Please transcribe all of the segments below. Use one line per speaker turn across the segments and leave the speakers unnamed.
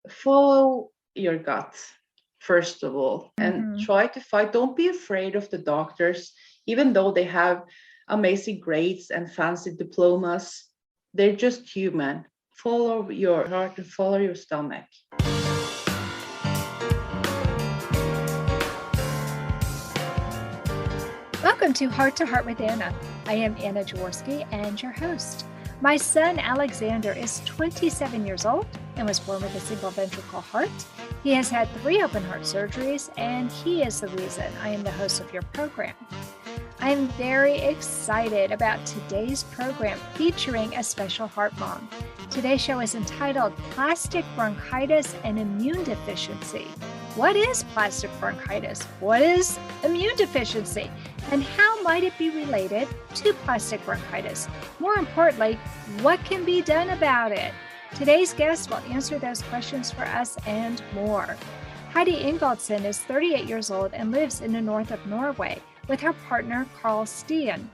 follow your gut, first of all, and
Mm-hmm.
try to fight. Don't be afraid of the doctors, even though they have amazing grades and fancy diplomas. They're just human. Follow your heart and follow your stomach.
Welcome to Heart with Anna. I am Anna Jaworski and your host. My son Alexander is 27 years old and was born with a single ventricle heart. He has had 3 open heart surgeries, and he is the reason I am the host of your program. I am very excited about today's program featuring a special heart mom. Today's show is entitled Plastic Bronchitis and Immune Deficiency. What is plastic bronchitis? What is immune deficiency? And how might it be related to plastic bronchitis? More importantly, what can be done about it? Today's guest will answer those questions for us and more. Heidi Ingvaldsen is 38 years old and lives in the north of Norway with her partner, Karl Stian.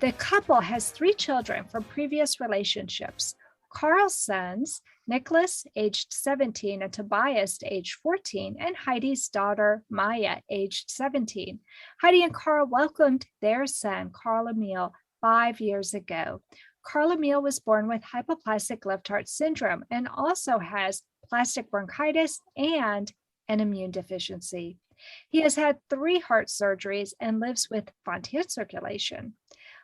The couple has 3 children from previous relationships. Karl's sons, Nicklas, aged 17, and Tobias, aged 14, and Heidi's daughter, Maya, aged 17. Heidi and Karl welcomed their son, Karl Emil, 5 years ago. Karl Emil was born with hypoplastic left heart syndrome and also has plastic bronchitis and an immune deficiency. He has had 3 heart surgeries and lives with fontan circulation.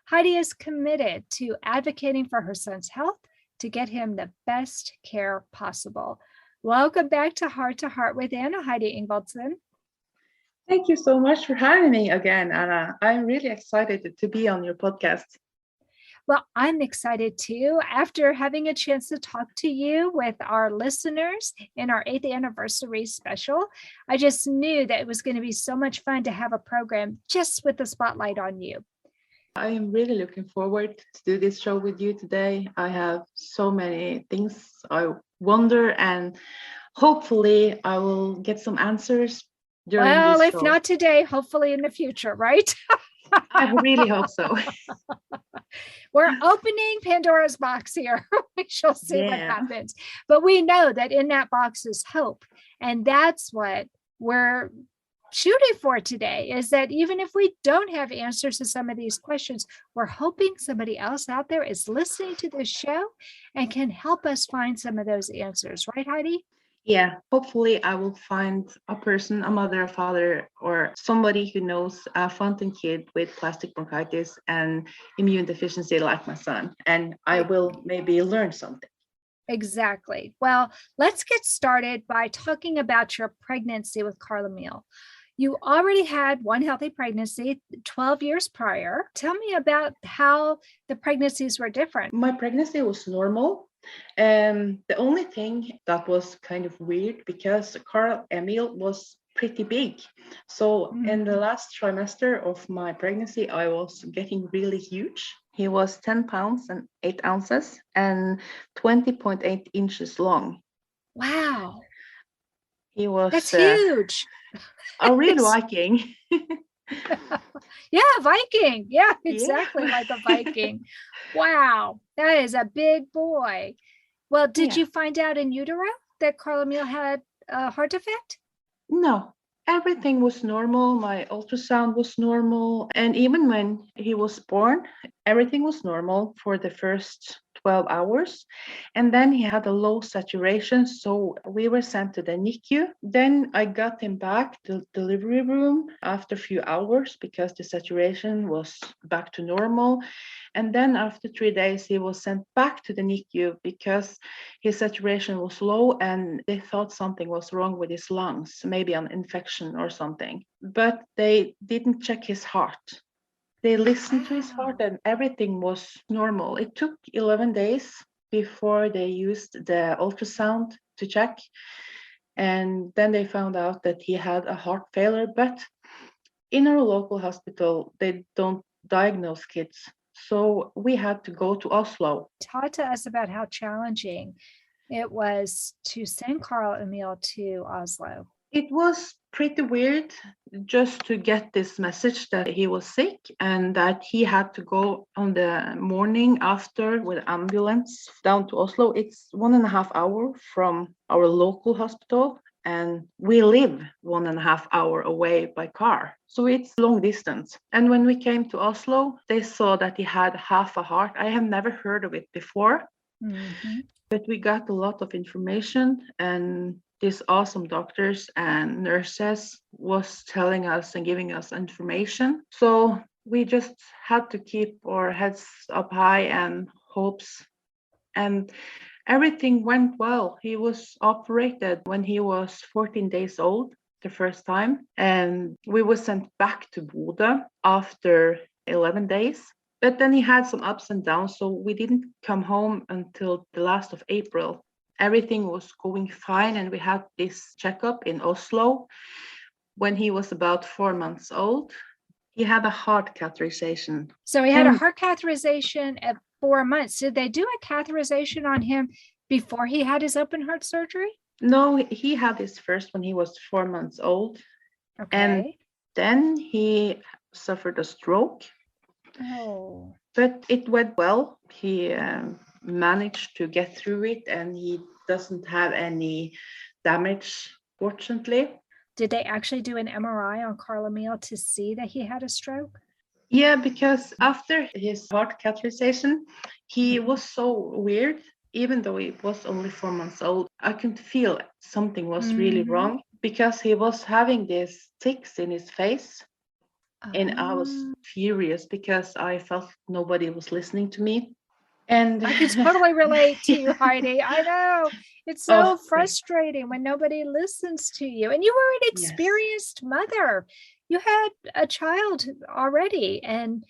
Heidi is committed to advocating for her son's health to get him the best care possible. Welcome back to Heart with Anna, Heidi Ingvaldsen.
Thank you so much for having me again, Anna. I'm really excited to be on your podcast.
Well, I'm excited too. After having a chance to talk to you with our listeners in our 8th anniversary special, I just knew that it was going to be so much fun to have a program just with the spotlight on you.
I am really looking forward to do this show with you today. I have so many things I wonder, and hopefully I will get some answers during this show.
If not today, hopefully in the future, right?
I really hope so.
We're opening Pandora's box here. We shall see what happens. But we know that in that box is hope. And that's what we're shooting for today, is that even if we don't have answers to some of these questions, we're hoping somebody else out there is listening to this show and can help us find some of those answers. Right, Heidi?
Yeah, hopefully I will find a person, a mother, a father, or somebody who knows a fontan kid with plastic bronchitis and immune deficiency like my son, and I will maybe learn something.
Exactly. Well, let's get started by talking about your pregnancy with Karl Emil. You already had one healthy pregnancy 12 years prior. Tell me about how the pregnancies were different.
My pregnancy was normal. The only thing that was kind of weird, because Karl Emil was pretty big. So in the last trimester of my pregnancy, I was getting really huge. He was 10 pounds and 8 ounces and 20.8 inches long.
Wow.
He was
That's huge.
A real Viking.
Yeah, Viking. Yeah, exactly. Like a Viking. Wow. That is a big boy. Well, did you find out in utero that Karl Emil had a heart defect?
No, everything was normal. My ultrasound was normal. And even when he was born, everything was normal for the first 12 hours. And then he had a low saturation. So we were sent to the NICU. Then I got him back to the delivery room after a few hours because the saturation was back to normal. And then after 3 days, he was sent back to the NICU because his saturation was low and they thought something was wrong with his lungs, maybe an infection or something. But they didn't check his heart. They listened to his heart and everything was normal. It took 11 days before they used the ultrasound to check. And then they found out that he had a heart failure. But in our local hospital, they don't diagnose kids. So we had to go to Oslo.
Talk to us about how challenging it was to send Karl Emil to Oslo.
It was pretty weird just to get this message that he was sick and that he had to go on the morning after with ambulance down to Oslo. It's 1.5 hours from our local hospital, and we live 1.5 hours away by car. So it's long distance. And when we came to Oslo, they saw that he had half a heart. I have never heard of it before, but we got a lot of information, and these awesome doctors and nurses was telling us and giving us information. So we just had to keep our heads up high and hopes. And everything went well. He was operated when he was 14 days old the first time. And we were sent back to Bodø after 11 days. But then he had some ups and downs. So we didn't come home until the last of April. Everything was going fine, and we had this checkup in Oslo when he was about 4 months old. He had a heart catheterization.
So he had a heart catheterization at 4 months. Did they do a catheterization on him before he had his open heart surgery?
No, he had his first when he was 4 months old.
Okay.
And then he suffered a stroke.
Oh.
But it went well. He managed to get through it, and he doesn't have any damage, fortunately.
Did they actually do an MRI on Karl Emil to see that he had a stroke?
Yeah, because after his heart catheterization, he was so weird. Even though he was only 4 months old, I could feel something was really wrong, because he was having these tics in his face. And I was furious because I felt nobody was listening to me. And
I can totally relate to you, Heidi. I know. It's so frustrating when nobody listens to you. And you were an experienced mother. You had a child already and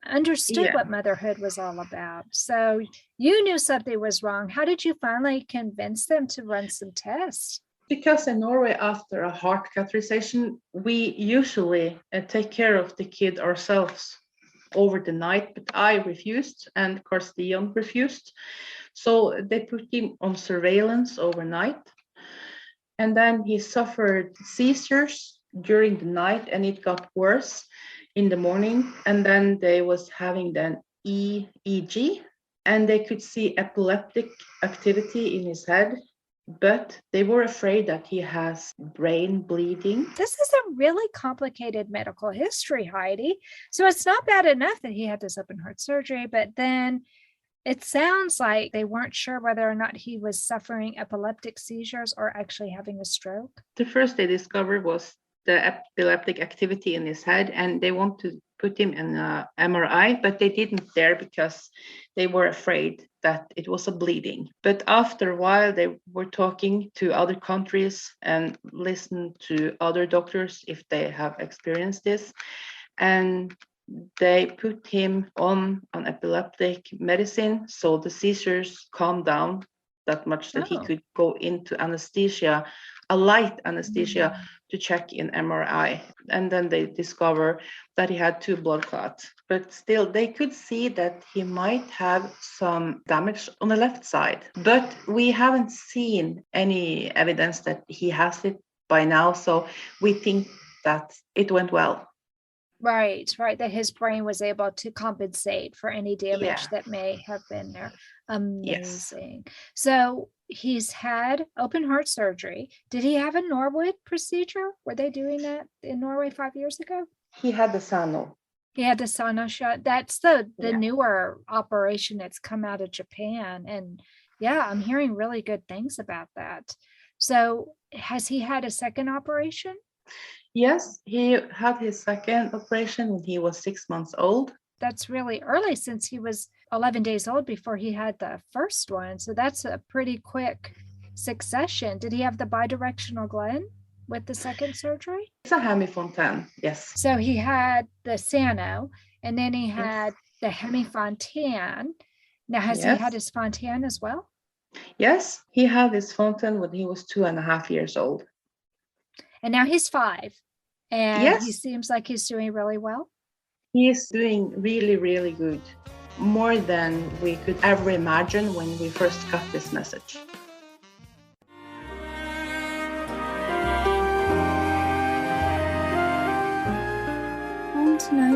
understood what motherhood was all about. So you knew something was wrong. How did you finally convince them to run some tests?
Because in Norway, after a heart catheterization, we usually take care of the kid ourselves over the night, but I refused and Karl Stian refused. So they put him on surveillance overnight. And then he suffered seizures during the night, and it got worse in the morning. And then they was having an EEG, and they could see epileptic activity in his head. But they were afraid that he has brain bleeding.
This is a really complicated medical history, Heidi. So it's not bad enough that he had this open heart surgery, but then it sounds like they weren't sure whether or not he was suffering epileptic seizures or actually having a stroke.
The first they discovered was the epileptic activity in his head, and they want to put him in an MRI, but they didn't dare because they were afraid that it was a bleeding. But after a while, they were talking to other countries and listened to other doctors if they have experienced this. And they put him on an epileptic medicine, so the seizures calmed down that much that he could go into anesthesia, a light anesthesia, to check in MRI. And then they discover that he had 2 blood clots. But still, they could see that he might have some damage on the left side. But we haven't seen any evidence that he has it by now. So we think that it went well.
Right, that his brain was able to compensate for any damage that may have been there. Amazing. Yes. So he's had open heart surgery. Did he have a Norway procedure? Were they doing that in Norway 5 years ago?
He had the Sano.
He had the Sano shot. That's the newer operation that's come out of Japan. And I'm hearing really good things about that. So has he had a second operation?
Yes, he had his second operation when he was 6 months old.
That's really early, since he was 11 days old before he had the first one. So that's a pretty quick succession. Did he have the bidirectional gland with the second surgery?
It's a hemi-fontan, yes.
So he had the Sano, and then he had the hemi-fontan. Now, has he had his fontan as well?
Yes, he had his fontan when he was 2.5 years old.
And now he's 5, and he seems like he's doing really well.
He is doing really, really good. More than we could ever imagine when we first got this message.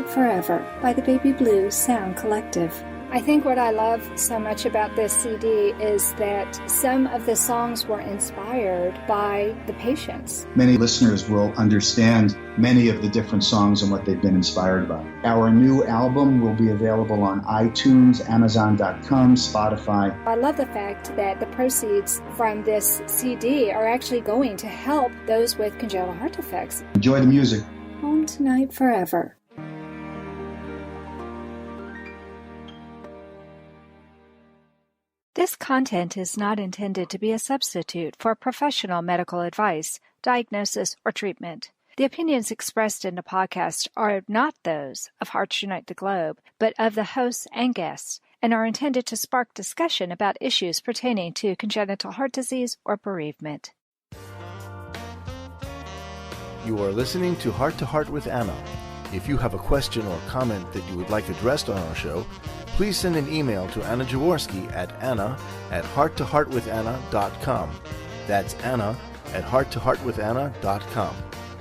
Night Forever by the Baby Blues Sound Collective.
I think what I love so much about this CD is that some of the songs were inspired by the patients.
Many listeners will understand many of the different songs and what they've been inspired by. Our new album will be available on iTunes, Amazon.com, Spotify.
I love the fact that the proceeds from this CD are actually going to help those with congenital heart defects.
Enjoy the music.
Home Tonight Forever.
This content is not intended to be a substitute for professional medical advice, diagnosis, or treatment. The opinions expressed in the podcast are not those of Hearts Unite the Globe, but of the hosts and guests, and are intended to spark discussion about issues pertaining to congenital heart disease or bereavement.
You are listening to Heart with Anna. If you have a question or comment that you would like addressed on our show, please send an email to Anna Jaworski at anna@hearttoheartwithanna.com. That's anna@hearttoheartwithanna.com.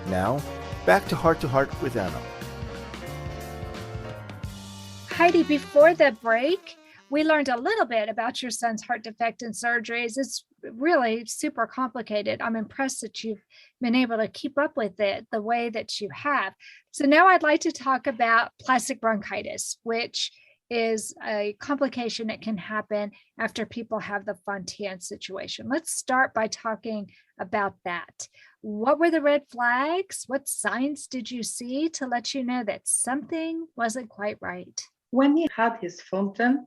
Now, back to Heart with Anna.
Heidi, before the break, we learned a little bit about your son's heart defect and surgeries. It's really super complicated. I'm impressed that you've been able to keep up with it the way that you have. So now I'd like to talk about plastic bronchitis, which is a complication that can happen after people have the Fontan situation. Let's start by talking about that. What were the red flags? What signs did you see to let you know that something wasn't quite right?
When he had his Fontan,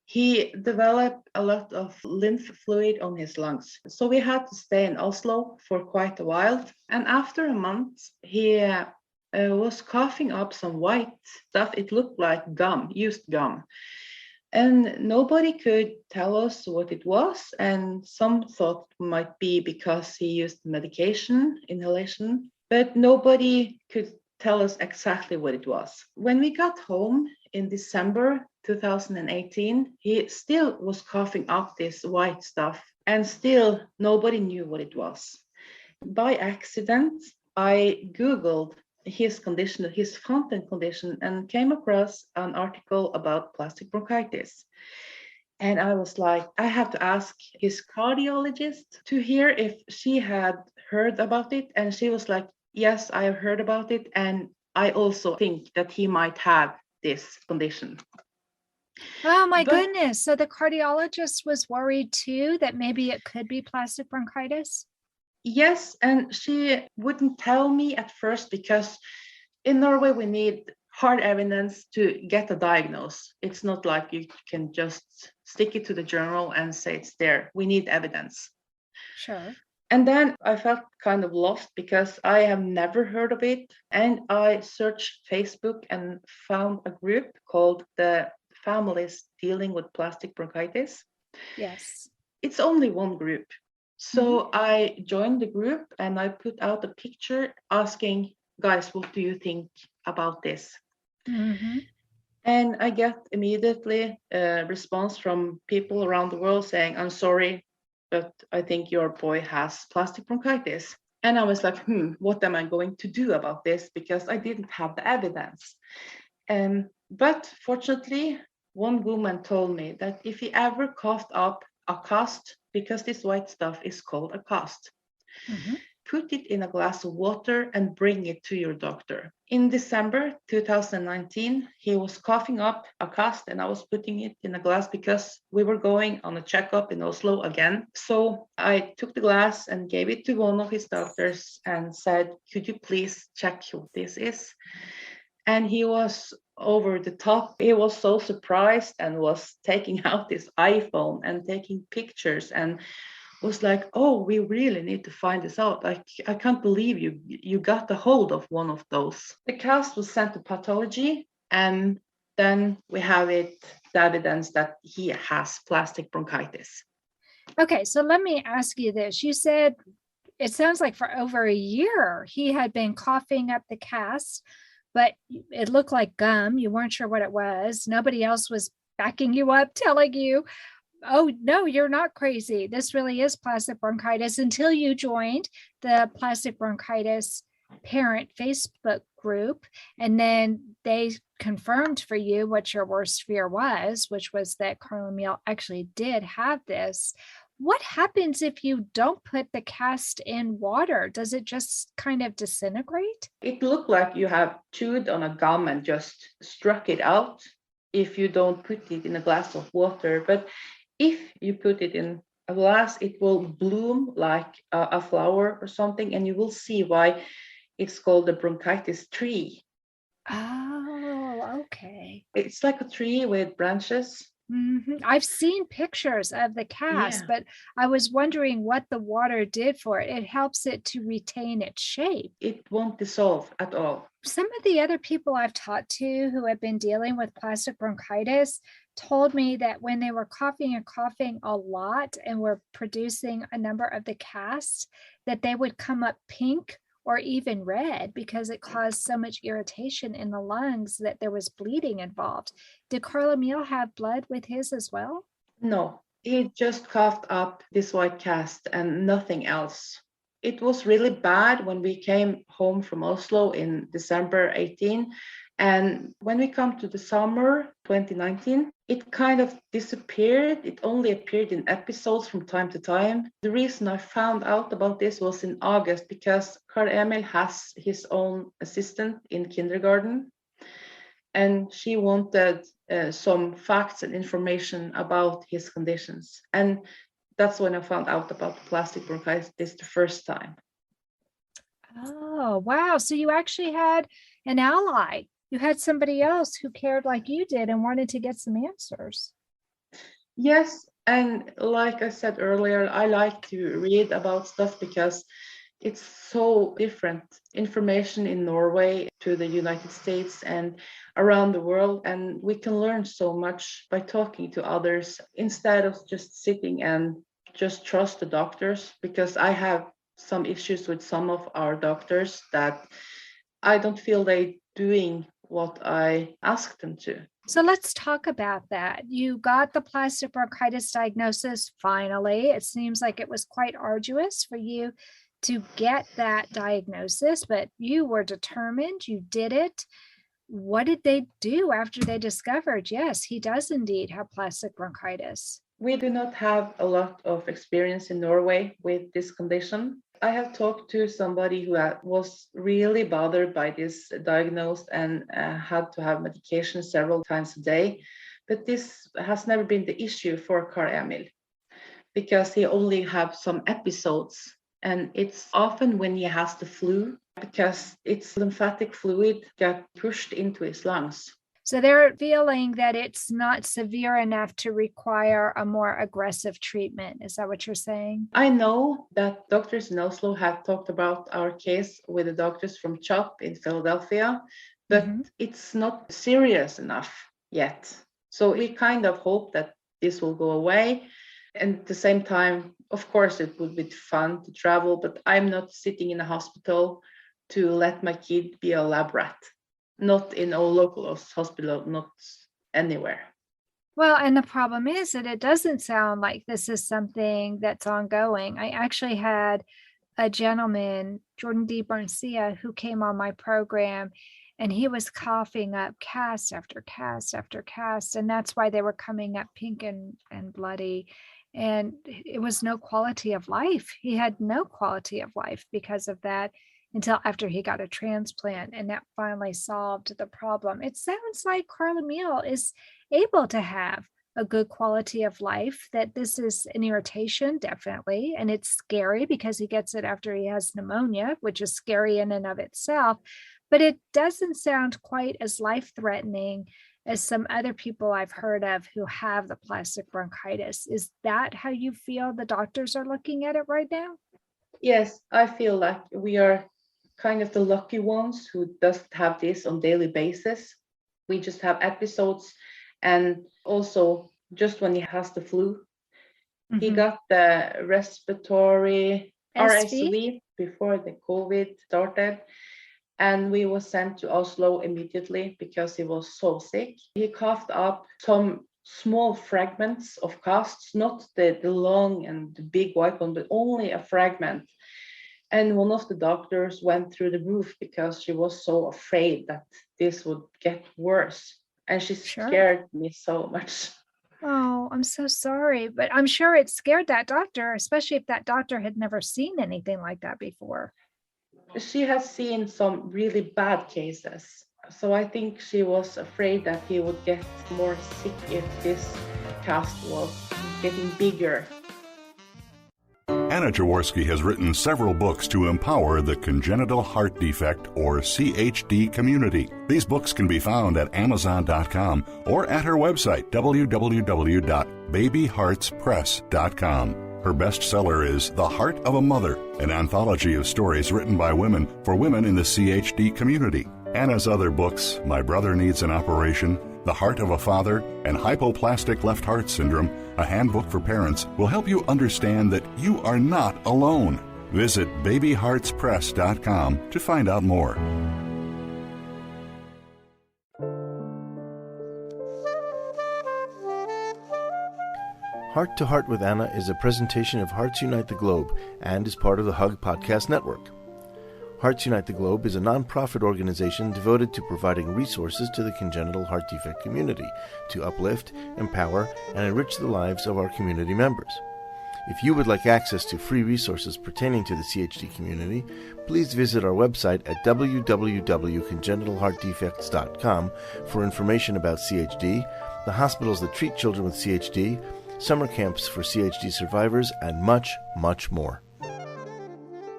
he developed a lot of lymph fluid on his lungs. So we had to stay in Oslo for quite a while. And after a month, he was coughing up some white stuff. It looked like gum, used gum. And nobody could tell us what it was. And some thought it might be because he used medication, inhalation, but nobody could tell us exactly what it was. When we got home in December 2018, he still was coughing up this white stuff, and still nobody knew what it was. By accident, I Googled his condition, his Fontan condition, and came across an article about plastic bronchitis. And I was like, I have to ask his cardiologist to hear if she had heard about it. And she was like, yes, I have heard about it. And I also think that he might have this condition.
Oh my goodness. So the cardiologist was worried too that maybe it could be plastic bronchitis?
Yes, and she wouldn't tell me at first because in Norway we need hard evidence to get a diagnosis. It's not like you can just stick it to the journal and say it's there. We need evidence.
Sure.
And then I felt kind of lost because I have never heard of it. And I searched Facebook and found a group called the Families Dealing with Plastic Bronchitis.
Yes.
It's only one group. So I joined the group and I put out a picture asking, guys, what do you think about this?
Mm-hmm.
And I get immediately a response from people around the world saying, I'm sorry, but I think your boy has plastic bronchitis. And I was like, what am I going to do about this? Because I didn't have the evidence. But fortunately, one woman told me that if he ever coughed up a cast, because this white stuff is called a cast, put it in a glass of water and bring it to your doctor. In December 2019, he was coughing up a cast and I was putting it in a glass because we were going on a checkup in Oslo again. So I took the glass and gave it to one of his doctors and said, could you please check what this is? And he was over the top. He was so surprised and was taking out his iPhone and taking pictures and was like, oh, we really need to find this out. I can't believe you got a hold of one of those. The cast was sent to pathology, and then we have the evidence that he has plastic bronchitis.
Okay, so let me ask you this. You said it sounds like for over a year he had been coughing up the cast, but it looked like gum. You weren't sure what it was. Nobody else was backing you up, telling you, oh, no, you're not crazy. This really is plastic bronchitis, until you joined the plastic bronchitis parent Facebook group, and then they confirmed for you what your worst fear was, which was that Karl Emil actually did have this. What happens if you don't put the cast in water? Does it just kind of disintegrate?
It looked like you have chewed on a gum and just struck it out if you don't put it in a glass of water. But if you put it in a glass, it will bloom like a flower or something, and you will see why it's called the bronchitis tree.
Oh, okay.
It's like a tree with branches.
I've seen pictures of the cast,
Yeah.
but I was wondering what the water did for it. It helps it to retain its shape.
It won't dissolve at all.
Some of the other people I've talked to who have been dealing with plastic bronchitis told me that when they were coughing and coughing a lot and were producing a number of the casts, that they would come up pink or even red because it caused so much irritation in the lungs that there was bleeding involved. Did Karl Emil have blood with his as well?
No, he just coughed up this white cast and nothing else. It was really bad when we came home from Oslo in December 18. And when we come to the summer 2019, it kind of disappeared. It only appeared in episodes from time to time. The reason I found out about this was in August because Karl Emil has his own assistant in kindergarten. And she wanted some facts and information about his conditions. And that's when I found out about the plastic bronchitis the first time.
Oh, wow. So you actually had an ally. You had somebody else who cared like you did and wanted to get some answers.
Yes, and like I said earlier, I like to read about stuff because it's so different information in Norway to the United States and around the world. And we can learn so much by talking to others instead of just sitting and just trust the doctors, because I have some issues with some of our doctors that I don't feel they doing what I asked them to.
So let's talk about that. You got the plastic bronchitis diagnosis finally. It seems like it was quite arduous for you to get that diagnosis, but you were determined, you did it. What did they do after they discovered, yes, he does indeed have plastic bronchitis?
We do not have a lot of experience in Norway with this condition. I have talked to somebody who was really bothered by this diagnosis and had to have medication several times a day. But this has never been the issue for Karl Emil because he only have some episodes. And it's often when he has the flu because its lymphatic fluid got pushed into his lungs.
So they're feeling that it's not severe enough to require a more aggressive treatment. Is that what you're saying?
I know that doctors in Oslo have talked about our case with the doctors from CHOP in Philadelphia, but it's not serious enough yet. So we kind of hope that this will go away. And at the same time, of course, it would be fun to travel, but I'm not sitting in a hospital to let my kid be a lab rat. Not in a local hospital, not anywhere.
Well, and the problem is that it doesn't sound like this is something that's ongoing. I actually had a gentleman, Jordan D. Barcia, who came on my program, and he was coughing up cast after cast after cast. And that's why they were coming up pink and bloody. And it was no quality of life. He had no quality of life because of that, until after he got a transplant, and that finally solved the problem. It sounds like Karl Emil is able to have a good quality of life, that this is an irritation, definitely, and it's scary because he gets it after he has pneumonia, which is scary in and of itself, but it doesn't sound quite as life-threatening as some other people I've heard of who have the plastic bronchitis. Is that how you feel the doctors are looking at it right now?
Yes, I feel like we are kind of the lucky ones who doesn't have this on daily basis. We just have episodes, and also just when he has the flu, he got the respiratory RSV before the COVID started, and we were sent to Oslo immediately because he was so sick. He coughed up some small fragments of casts, not the long and the big white one, but only a fragment. And one of the doctors went through the roof because she was so afraid that this would get worse. And she
Sure.
scared me so much.
Oh, I'm so sorry. But I'm sure it scared that doctor, especially if that doctor had never seen anything like that before.
She has seen some really bad cases. So I think she was afraid that he would get more sick if this cast was getting bigger.
Anna Jaworski has written several books to empower the congenital heart defect or CHD community. These books can be found at Amazon.com or at her website, www.babyheartspress.com. Her bestseller is The Heart of a Mother, an anthology of stories written by women for women in the CHD community. Anna's other books, My Brother Needs an Operation, The Heart of a Father, and Hypoplastic Left Heart Syndrome, a handbook for parents, will help you understand that you are not alone. Visit babyheartspress.com to find out more.
Heart to Heart with Anna is a presentation of Hearts Unite the Globe and is part of the Hug Podcast Network. Hearts Unite the Globe is a non-profit organization devoted to providing resources to the congenital heart defect community to uplift, empower, and enrich the lives of our community members. If you would like access to free resources pertaining to the CHD community, please visit our website at www.congenitalheartdefects.com for information about CHD, the hospitals that treat children with CHD, summer camps for CHD survivors, and much, much more.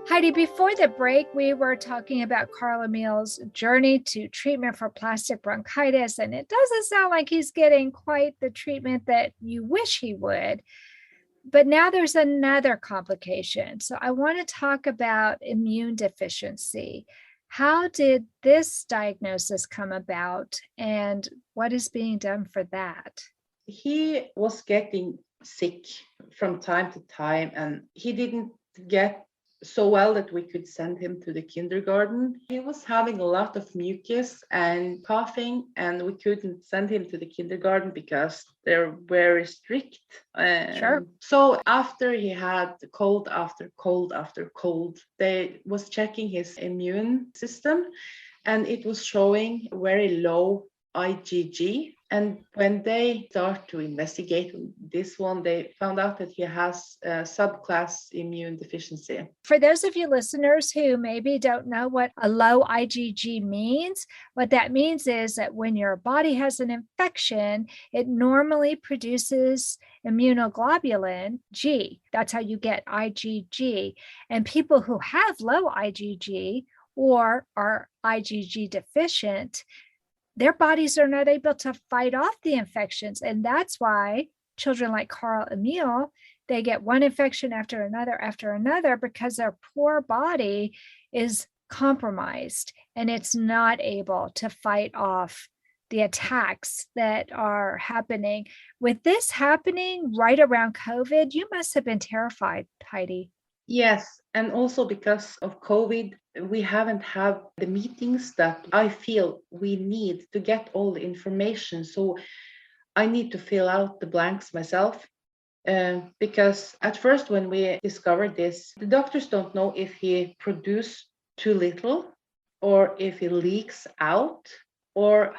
Heidi, before the break, we were talking about Karl Emil's journey to treatment for plastic bronchitis, and it doesn't sound like he's getting quite the treatment that you wish he would. But now there's another complication. So I want to talk about immune deficiency. How did this diagnosis come about, and what is being done for that?
He was getting sick from time to time, and he didn't get so well that we could send him to the kindergarten. He was having a lot of mucus and coughing, and we couldn't send him to the kindergarten because they're very strict.
Sure.
So after he had cold after cold after cold, they was checking his immune system, and it was showing very low IgG. And when they start to investigate this one, they found out that he has a subclass immune deficiency.
For those of you listeners who maybe don't know what a low IgG means, what that means is that when your body has an infection, it normally produces immunoglobulin G. That's how you get IgG. And people who have low IgG or are IgG deficient, their bodies are not able to fight off the infections. And that's why children like Karl Emil, they get one infection after another, because their poor body is compromised and it's not able to fight off the attacks that are happening. With this happening right around COVID, you must have been terrified, Heidi.
Yes, and also because of COVID, we haven't had the meetings that I feel we need to get all the information. So I need to fill out the blanks myself. Because at first, when we discovered this, the doctors don't know if he produced too little or if he leaks out or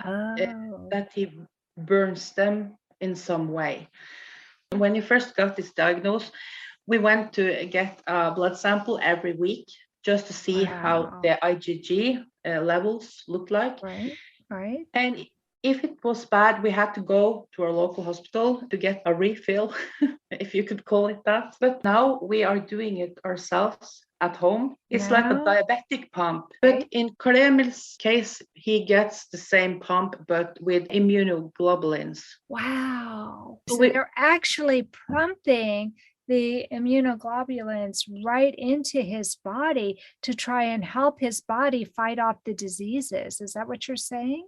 that he burns them in some way. When he first got this diagnosis, we went to get a blood sample every week just to see how the IgG levels look like.
Right.
And if it was bad, we had to go to our local hospital to get a refill, if you could call it that. But now we are doing it ourselves at home. It's like a diabetic pump. But in Karl Emil's case, he gets the same pump, but with immunoglobulins.
Wow. So they're actually pumping the immunoglobulins right into his body to try and help his body fight off the diseases. Is that what you're saying?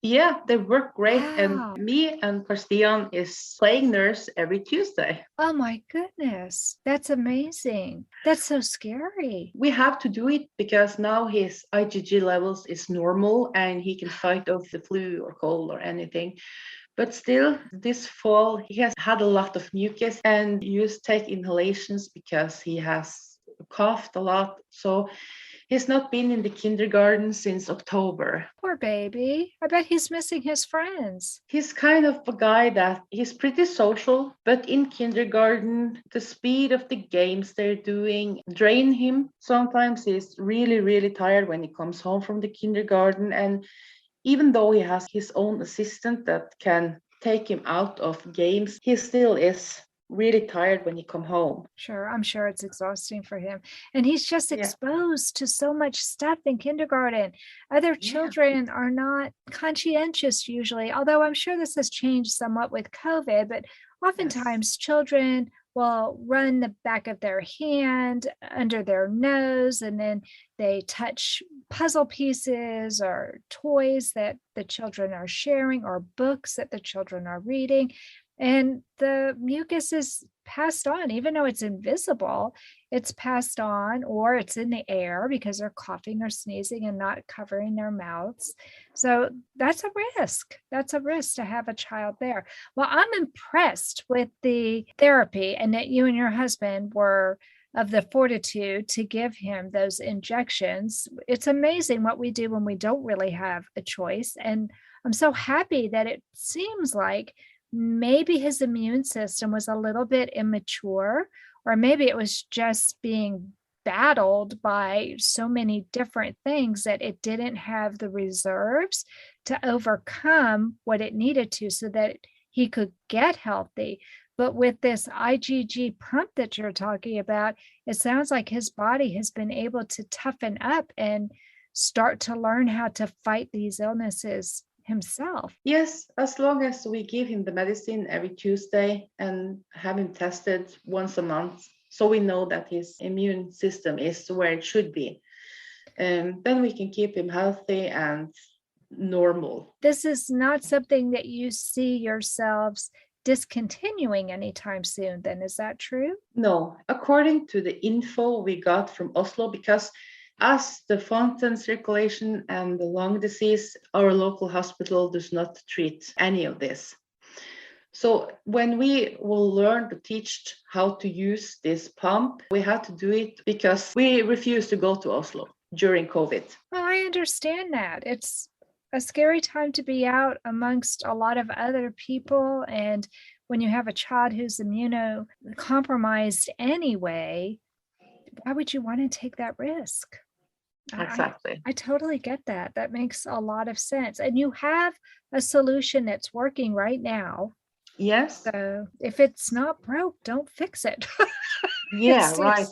Yeah, they work great.
Wow.
And me and Karl Stian is playing nurse every Tuesday.
Oh my goodness. That's amazing. That's so scary.
We have to do it because now his IgG levels is normal and he can fight off the flu or cold or anything. But still, this fall, he has had a lot of mucus and used to take inhalations because he has coughed a lot. So he's not been in the kindergarten since October.
Poor baby. I bet he's missing his friends.
He's kind of a guy that he's pretty social, but in kindergarten, the speed of the games they're doing drain him. Sometimes he's really, really tired when he comes home from the kindergarten. And even though he has his own assistant that can take him out of games, he still is really tired when he come home.
Sure, I'm sure it's exhausting for him. And he's just exposed to so much stuff in kindergarten. Other children are not conscientious usually, although I'm sure this has changed somewhat with COVID, but oftentimes children will run the back of their hand under their nose, and then they touch puzzle pieces or toys that the children are sharing or books that the children are reading. And the mucus is passed on, even though it's invisible, it's passed on, or it's in the air because they're coughing or sneezing and not covering their mouths. So that's a risk. That's a risk to have a child there. Well, I'm impressed with the therapy and that you and your husband were of the fortitude to give him those injections. It's amazing what we do when we don't really have a choice. And I'm so happy that it seems like maybe his immune system was a little bit immature, or maybe it was just being battled by so many different things that it didn't have the reserves to overcome what it needed to so that he could get healthy. But with this IgG pump that you're talking about, it sounds like his body has been able to toughen up and start to learn how to fight these illnesses himself.
Yes, as long as we give him the medicine every Tuesday and have him tested once a month, so we know that his immune system is where it should be. And then we can keep him healthy and normal.
This is not something that you see yourselves discontinuing anytime soon, then, is that true?
No, according to the info we got from Oslo, because as the fontan circulation and the lung disease, our local hospital does not treat any of this. So when we will learn to teach how to use this pump, we had to do it because we refused to go to Oslo during COVID.
Well, I understand that. It's a scary time to be out amongst a lot of other people. And when you have a child who's immunocompromised anyway, why would you want to take that risk?
Exactly.
I totally get that. That makes a lot of sense. And you have a solution that's working right now.
Yes.
So if it's not broke, don't fix it.
Yeah, right.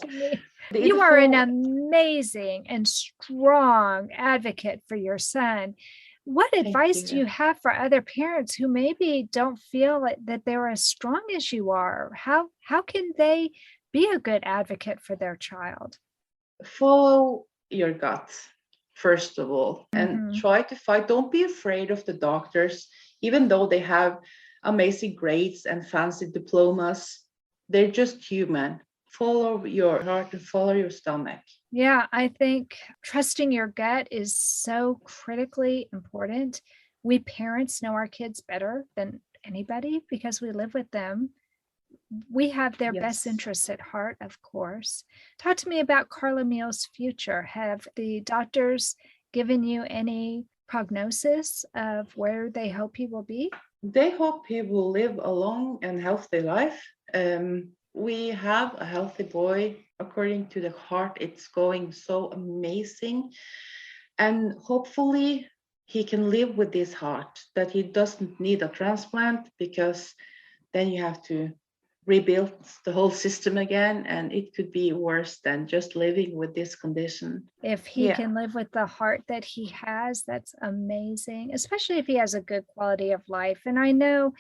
You are an amazing and strong advocate for your son. What advice do you have for other parents who maybe don't feel that they're as strong as you are? How can they be a good advocate for their child?
Follow your gut, first of all, and try to fight. Don't be afraid of the doctors, even though they have amazing grades and fancy diplomas. They're just human. Follow your heart and follow your stomach.
Yeah, I think trusting your gut is so critically important. We parents know our kids better than anybody because we live with them. We have their best interests at heart, of course. Talk to me about Karl Emil's future. Have the doctors given you any prognosis of where they hope he will be?
They hope he will live a long and healthy life. We have a healthy boy. According to the heart, it's going so amazing. And hopefully he can live with this heart, that he doesn't need a transplant, because then you have to rebuild the whole system again, and it could be worse than just living with this condition.
If he can live with the heart that he has, that's amazing, especially if he has a good quality of life. And I know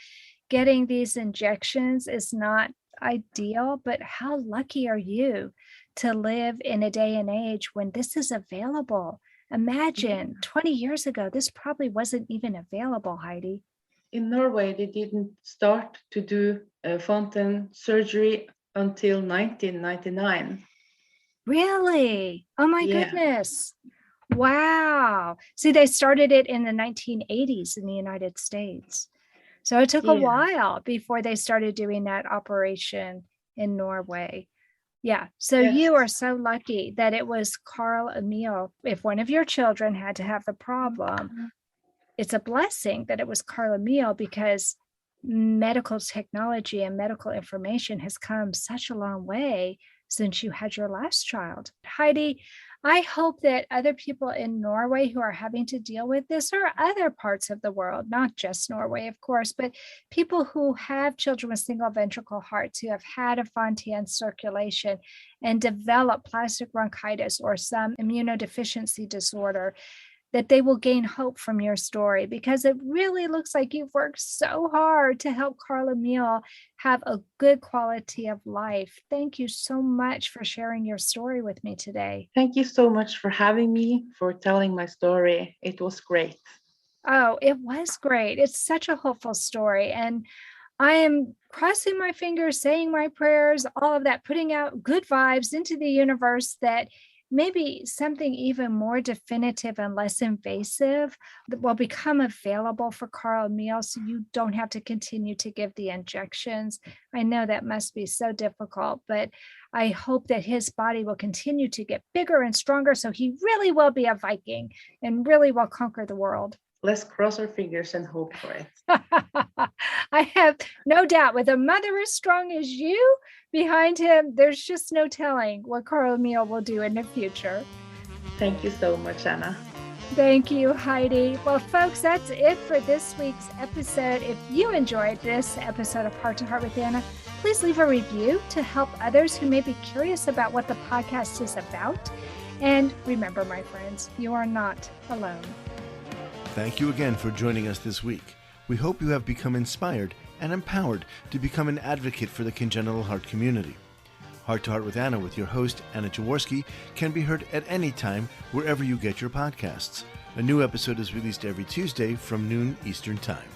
getting these injections is not ideal, but how lucky are you to live in a day and age when this is available? Imagine 20 years ago, this probably wasn't even available, Heidi.
In Norway, they didn't start to do fontan surgery until 1999.
Really? Oh my goodness. Wow. See, they started it in the 1980s in the United States. So it took a while before they started doing that operation in Norway. Yeah. So
Yes.
you are so lucky that it was Karl Emil. If one of your children had to have the problem, it's a blessing that it was Karl Emil, because medical technology and medical information has come such a long way since you had your last child. Heidi, I hope that other people in Norway who are having to deal with this, or other parts of the world, not just Norway, of course, but people who have children with single ventricle hearts who have had a Fontan circulation and develop plastic bronchitis or some immunodeficiency disorder, that they will gain hope from your story, because it really looks like you've worked so hard to help Karl Emil have a good quality of life. Thank you so much for sharing your story with me today.
Thank you so much for having me, for telling my story. It was great.
Oh, it was great. It's such a hopeful story. And I am crossing my fingers, saying my prayers, all of that, putting out good vibes into the universe, that maybe something even more definitive and less invasive will become available for Karl Emil, so you don't have to continue to give the injections. I know that must be so difficult, but I hope that his body will continue to get bigger and stronger, so he really will be a Viking and really will conquer the world.
Let's cross our fingers and hope for it.
I have no doubt, with a mother as strong as you behind him, there's just no telling what Karl Emil will do in the future.
Thank you so much, Anna.
Thank you, Heidi. Well, folks, that's it for this week's episode. If you enjoyed this episode of Heart to Heart with Anna, please leave a review to help others who may be curious about what the podcast is about. And remember, my friends, you are not alone.
Thank you again for joining us this week. We hope you have become inspired and empowered to become an advocate for the congenital heart community. Heart to Heart with Anna, with your host, Anna Jaworski, can be heard at any time wherever you get your podcasts. A new episode is released every Tuesday from noon Eastern Time.